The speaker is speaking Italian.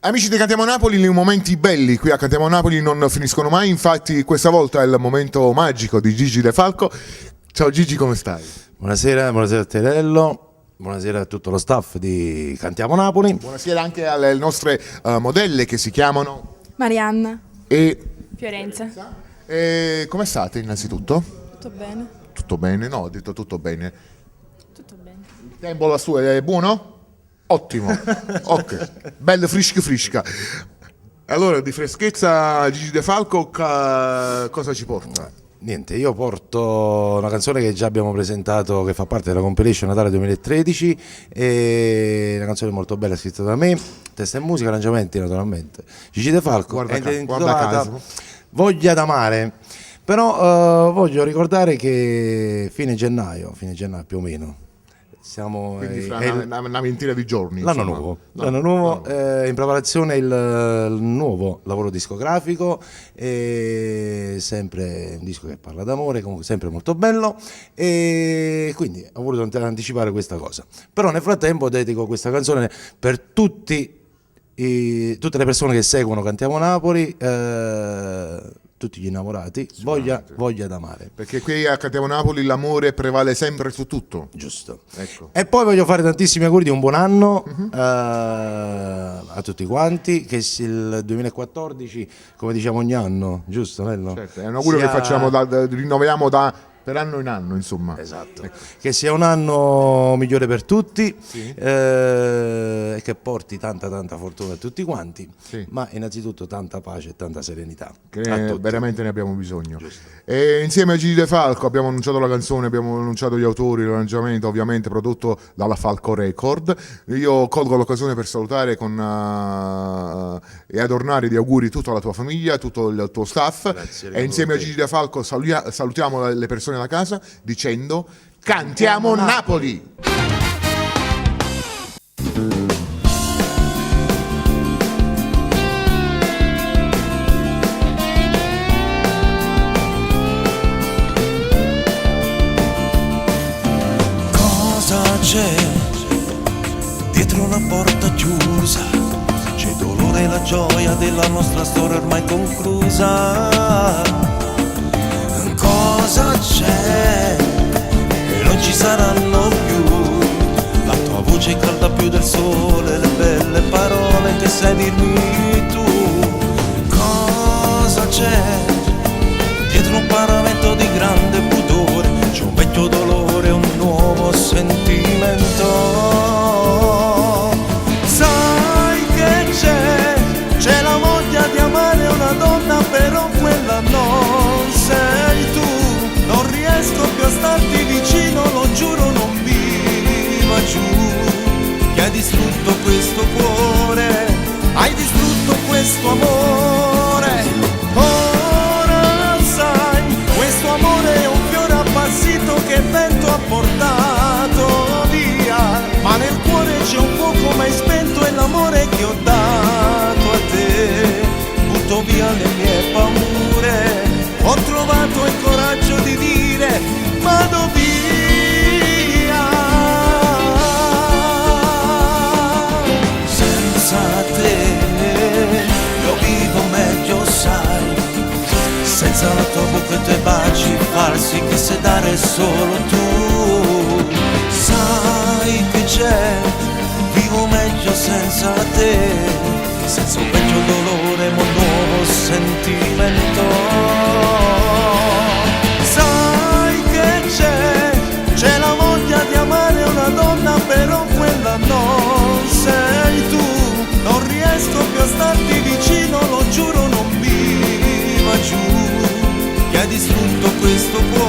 Amici di Cantiamo Napoli, i momenti belli qui a Cantiamo Napoli non finiscono mai, infatti questa volta è il momento magico di Gigi De Falco. Ciao Gigi, come stai? Buonasera a Terello, buonasera a tutto lo staff di Cantiamo Napoli. Buonasera anche alle nostre modelle che si chiamano Marianna e Fiorenza. Come state innanzitutto? Tutto bene? Tutto bene? No, ho detto tutto bene. Tutto bene. Il tempo lassù è buono? Ottimo, ok, bello frisca. Allora, di freschezza Gigi De Falco cosa ci porta? Niente, io porto una canzone che già abbiamo presentato, che fa parte della compilation Natale 2013, è una canzone molto bella scritta da me, testa e musica, arrangiamenti naturalmente. Gigi De Falco, Guarda è guarda caso. Voglia d'amare, però voglio ricordare che fine gennaio più o meno, siamo Quindi fra una ventina di giorni. l'anno insomma. nuovo, No, l'anno nuovo, no. in preparazione il nuovo lavoro discografico, e sempre un disco che parla d'amore, comunque sempre molto bello, e quindi ho voluto anticipare questa cosa. Però nel frattempo dedico questa canzone per tutte le persone che seguono Cantiamo Napoli, tutti gli innamorati, voglia d'amare. Perché qui a Cantiamo Napoli l'amore prevale sempre su tutto. Giusto. Ecco. E poi voglio fare tantissimi auguri di un buon anno a tutti quanti, che il 2014, come diciamo ogni anno, giusto Nello? Certo, è un augurio che facciamo, rinnoviamo per anno in anno, insomma. Esatto, Ecco. che sia un anno migliore per tutti, Sì. e che porti tanta fortuna a tutti quanti, Sì. ma innanzitutto tanta pace e tanta serenità Che a tutti. veramente ne abbiamo bisogno. Giusto. E insieme a Gigi De Falco abbiamo annunciato la canzone, abbiamo annunciato gli autori, l'arrangiamento, ovviamente prodotto dalla Falco Record. Io colgo l'occasione per salutare e adornare di auguri tutta la tua famiglia, tutto il tuo staff. Grazie, E insieme a te. Gigi De Falco salutiamo le persone da casa dicendo Cantiamo Napoli! Cosa c'è dietro una porta chiusa? C'è dolore e la gioia della nostra storia ormai conclusa. Cosa c'è? E non ci saranno più. La tua voce calda più del sole, le belle parole che sai dirmi tu. Cosa c'è? Dietro un paravento di grande pudore c'è un vecchio dolore, un nuovo sentimento. Sai che c'è la voglia di amare una donna, però quella non sei tu. Non riesco più a starti vicino, lo giuro non mi va giù. Che hai distrutto questo cuore, hai distrutto questo amore. Ora sai, questo amore è un fiore appassito che il vento ha portato via, ma nel cuore c'è un fuoco mai spento e l'amore che ho dato a te. Butto via le mie paure, ho trovato il coraggio di dire vado via. Senza te io vivo meglio, sai, senza la tua bocca e i tuoi baci falsi che sai dare solo tu. Sai che c'è, vivo meglio senza te, senza un vecchio dolore ma un nuovo sentimento. Sai che c'è la voglia di amare una donna, però quella non sei tu. Non riesco più a starti vicino, lo giuro non mi va giù. Che hai distrutto questo cuore,